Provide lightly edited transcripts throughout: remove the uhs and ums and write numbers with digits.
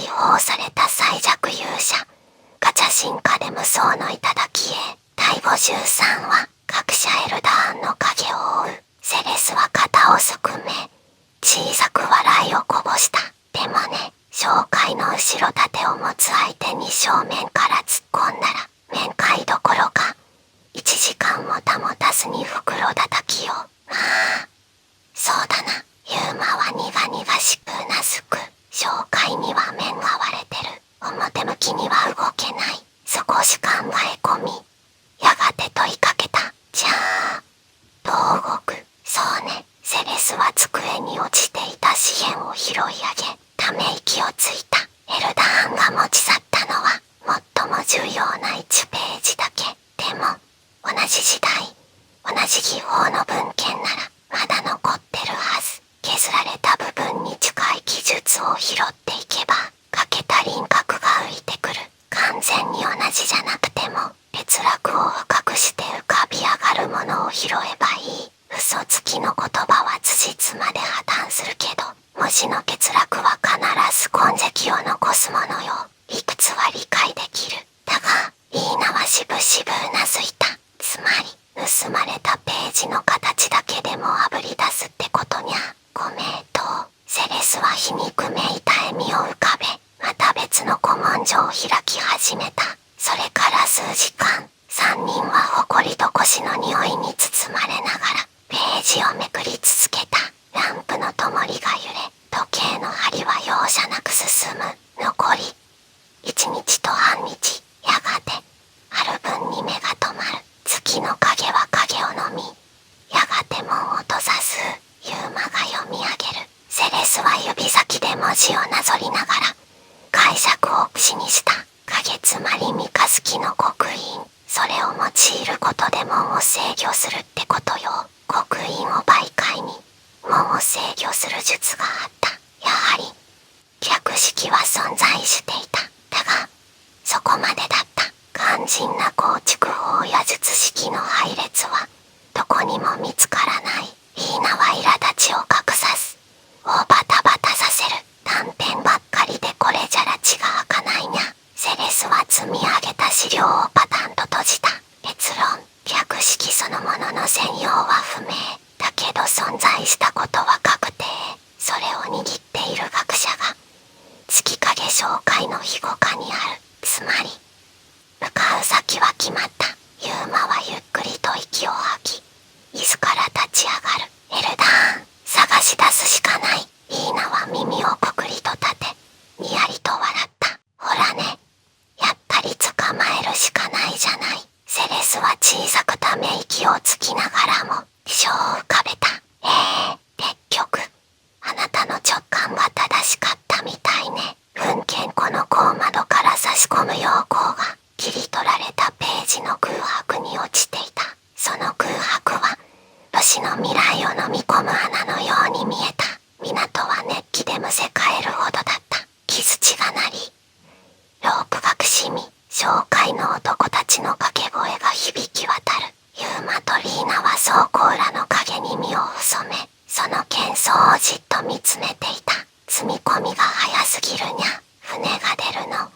放された最弱勇者、ガチャ進化で無双の頂へ。第53話、各社エルダーンの影を追う。セレスは肩をすくめ、小さく笑いをこぼした。でもね、紹介の後ろ盾を持つ相手に正面から突っ込んだら、面会どころか、1時間も保たずに袋叩きよ。そうだな。ユーマは苦々しくうなずく。紹介には面が割れてる。表向きには動けない。少し考え込み、やがて問いかけた。じゃあ、どう動く？そうね。セレスは机に落ちていた資源を拾い上げ、ため息をついた。エルダーンが持ち去ったのは、最も重要な1ページだけ。でも、同じ時代、同じ技法の文献なら、まだ残ってるはず。削られた部分に近い記述を拾っていけば、欠けた輪郭が浮いてくる。完全に同じじゃなくても、別落を深くして浮かび上がるものを拾えばいい。嘘つきの言葉は辻褄で破綻するけど、文字の欠落は必ず痕跡を残すものよ。理屈は理解できる。だが、イーナはしぶしぶうなずいた。つまり、盗まれたページの形だけでもあぶり出すってことにゃ。ご名答。セレスは皮肉めいた笑みを浮かべ、また別の古文書を開き始めた。それから数時間、3人は埃とこしの匂いに包まれながら、ページをめくり続けた。ランプの灯りが揺れ、時計の針は容赦なく進む。残り1日と半日。やがてある分に目が止まる。月の影は影を飲み、やがて門を閉ざす。ユーマが読み上げる。セレスは指先で文字をなぞりながら解釈を口にした。影つまり三日月の刻印。それを用いることで門を制御するってことよ。刻印を媒介に門を制御する術があった。やはり逆式は存在していた。だがそこまでだった。肝心な構築法や術式の配列はどこにも見つからない。イーナは苛立ちを隠さず、をバタバタさせる。短編ばっかりでこれじゃらちが開かないにゃ。セレスは積み上げた資料をパタンと閉じた。結論、逆式そのものの全容は不明。だけど存在したことは確定。それを握っている学者が月影紹介の庇護下にある。つまり向かう先は決まった。ユーマはゆっくりと息を吐き、椅子から立ち上がる。エルダーン、探し出すしかない。イーナは耳をくくりと立て、にやりと笑った。ほらね、やっぱり捕まえるしかないじゃない。セレスは小さくため息をつきながらも、笑を浮かべた。結局、あなたの直感が正しかったみたいね。文献庫の小窓から差し込む陽光が、切り取られたページの空白に落ちていた。その空白は武士の未来を飲み込む穴のように見えた。港は熱気でむせ返るほどだった。木槌が鳴り、ロープがくしみ、紹介の男たちの掛け声が響き渡る。ユーマとリーナは倉庫裏の影に身を潜め、その喧騒をじっと見つめていた。積み込みが早すぎるにゃ。船が出るの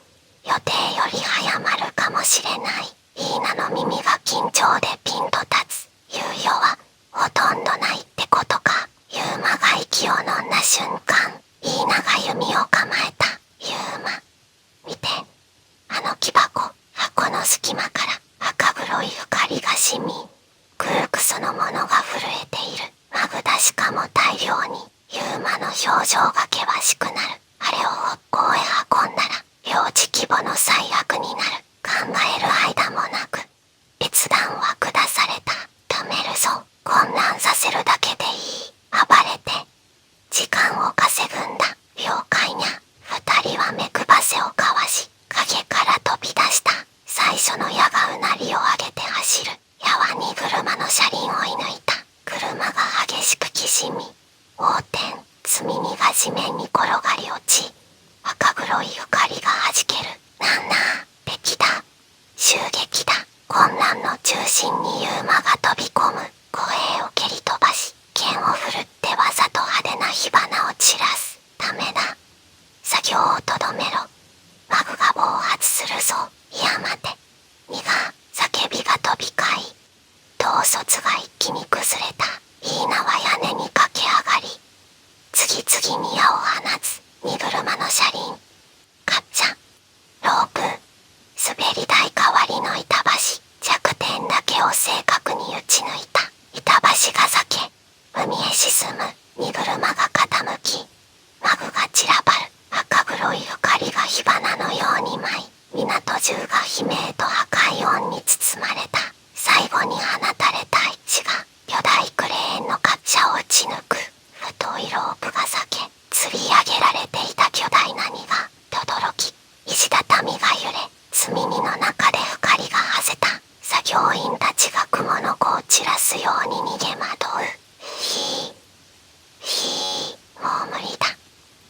予定より早まるかもしれない。イーナの耳が緊張でピンと立つ。猶予はほとんどないってことか。ユーマが息を飲んだ瞬間、イーナが弓を構えた。ユーマ、見て。あの木箱の隙間から赤黒い光が染み、空気そのものが震えている。まぐだしかも大量に。ユーマの表情が険しくなる。あれを北方へ運んだら領地規模の最悪になる。考える間もなく決断は下された。止めるぞ。混乱させるだけでいい。暴れて時間を稼ぐんだ。了解にゃ。二人は目配せを交わし、影から飛び出した。最初の矢がうなりを上げて走る。矢は荷車の車輪を射抜いた。車が激しくきしみ、横転、積み荷が地面に転がり落ち、赤黒い光がはじける。なんどめろ。マグが暴発するぞ。いや待て。にが叫びが飛び交い、統率が一気に崩れた。イーナは屋根に駆け上がり、次々に矢を放つ。荷車の車輪、カッチャ、ロープ、滑り台代わりの板橋、弱点だけを正確に打ち抜いた。板橋が裂け、海へ沈む。荷車が傾き、マグが散らばる。赤黒い光が火花のように舞い、港中が悲鳴と破壊音に包まれた。最後に放たれた一が巨大クレーンの滑車を打ち抜く。太いロープが裂け、吊り上げられていた巨大な荷が轟き、石畳が揺れ、積み荷の中で光がはせた。作業員たちが蜘蛛の子を散らすように逃げ惑う。もう無理だ。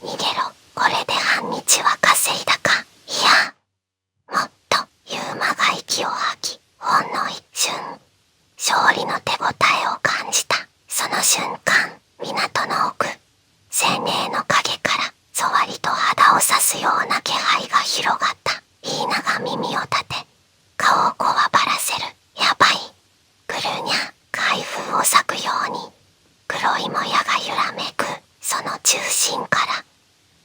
逃げろ。これで半日は稼いだか。いや、もっと。ユーマが息を吐き、ほんの一瞬、勝利の手応えを感じた。その瞬間、港の奥、青年の影からそわりと肌を刺すような気配が広がった。イーナが耳を立て、顔をこわばらせる。やばい。ぐるにゃ。海風を裂くように黒いもやが揺らめく。その中心から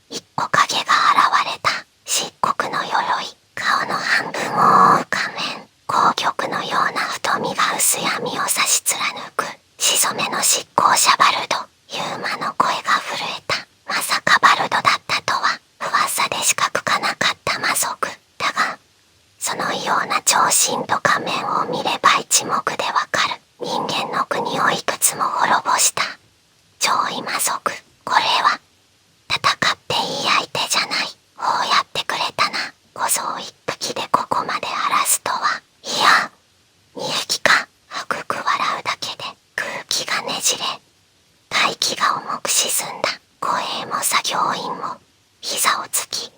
一個影が現れた。漆黒の鎧、顔の半分を覆う仮面、紅玉のような瞳が薄闇を差し貫く。血染めの執行者バルド。ユーマの声が震えた。まさかバルドだったとは。噂でしか聞かなかった魔族だが、そのような長身と仮面を見れば一目でわかる。人間の国をいくつも滅ぼした上位魔族。これは戦っていい相手じゃない。こうやってくれたな。小僧一匹でここまで荒らすとは。いや、二匹か。低く笑うだけで空気がねじれ、大気が重く沈んだ。護衛も作業員も膝をつき、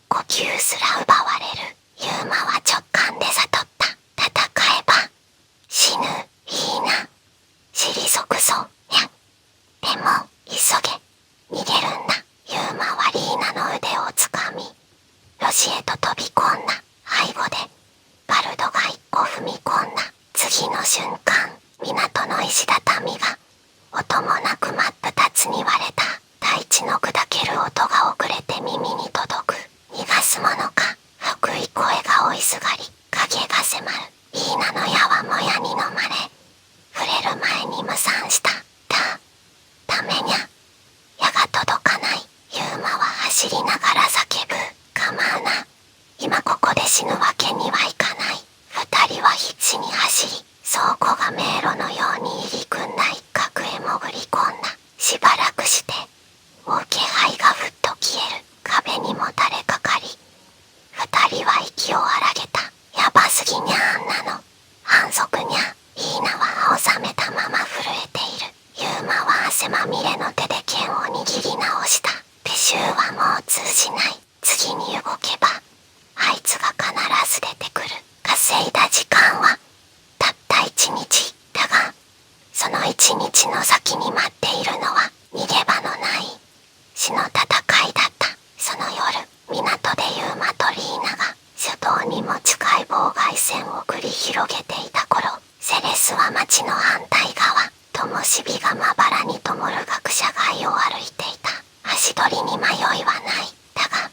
呼吸すら奪われる。ユーマは直感で悟った。戦えば死ぬ。いいな。退くぞ。でも急げ。逃げるんだ。ユーマはリーナの腕をつかみ、路地へと飛び込んだ。背後でバルドが一歩踏み込んだ。次の瞬間、港の石畳が音もなく真っ二つに割れた。大地の砕ける音が遅れて耳に届く。逃がすものか。低い声が追いすがり、影が迫る。イーナの矢はもやに飲まれ、触れる前に無産した。ダメにゃ。矢が届かない。ユーマは走りながら叫ぶ。構うな。今ここで死ぬわけにはいかない。二人は必死に走り、倉庫が迷路のように入り組んだ一角へ潜り込んだ。しばらくして、もう気配がふっと消える。壁にもたれかかり、二人は息を荒げた。やばすぎにゃあんなの。反則にゃ。イーナは青ざめたまま震えている。ユーマは汗まみれの手で剣を握り直した。手臭はもう通じない。次に動けばあいつが必ず出てくる。稼いだ時間はたった一日だが、その一日の先に待っているのは逃げ場のない死の戦いだった。その夜、港でユーマとリーナが初頭にも近い妨害戦を繰り広げていた頃、セレスは町の反対側、灯火がまばらに灯る学者街を歩いていた。足取りに迷いはない。だが、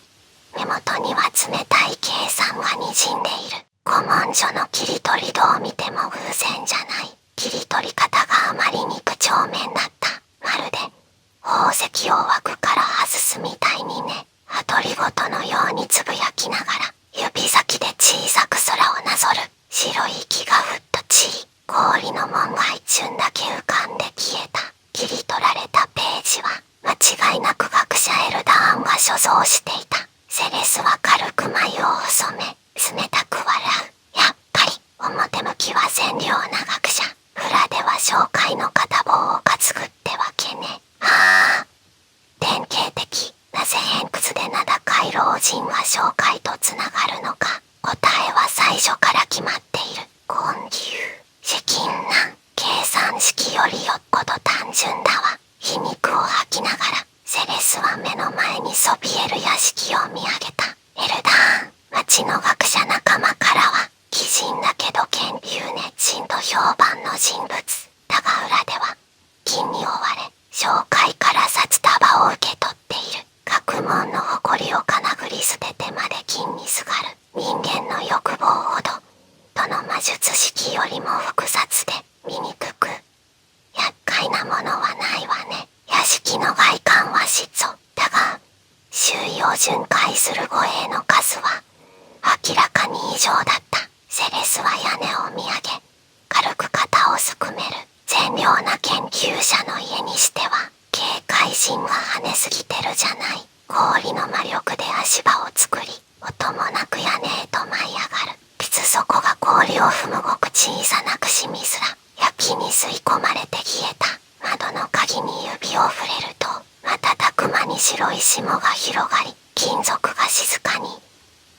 目元には冷たい計算がにじんでいる。古文書の切り取りどう見ても偶然じゃない。切り取り方があまりに几帳面だった。まるで宝石を枠から外すみたいにね。羽鳥ごとのようにつぶやきながら指先で小さく空をなぞる。白い息がふっと散り、氷の門が一瞬だけ浮かんで消えた。切り取られたページは間違いなく学者エルダーンが所蔵していた。セレスは軽く眉を細め、冷たく笑う。やっぱり表向きは善良な学者、裏では商会の片棒を担ぐってわけね。はあ、典型的。なぜ偏屈で名高い老人が商会とつながるのか。答えは最初から決まっている。根牛、資金難、計算式よりよっぽど単純だわ。皮肉を吐きながらセレスは目の前にそびえる屋敷を見上げた。対する護衛の数は明らかに異常だった。セレスは屋根を見上げ、軽く肩をすくめる。善良な研究者の家にしては警戒心が跳ねすぎてるじゃない。氷の魔力で足場を作り、音もなく屋根へと舞い上がる。水底が氷を踏むごく小さなくしみすら焼きに吸い込まれて消えた。窓の鍵に指を触れると、瞬く間に白い霜が広がり、金属が静かに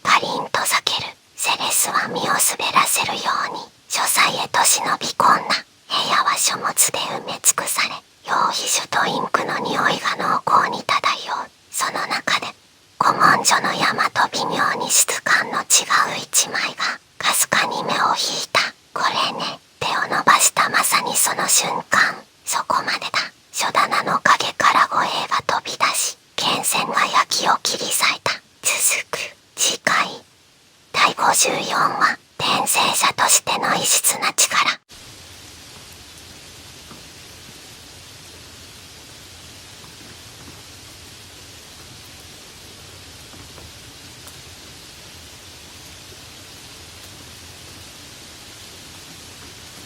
カリンと裂ける。セレスは身を滑らせるように書斎へと忍び込んだ。部屋は書物で埋め尽くされ、用筆とインクの匂いが濃厚に漂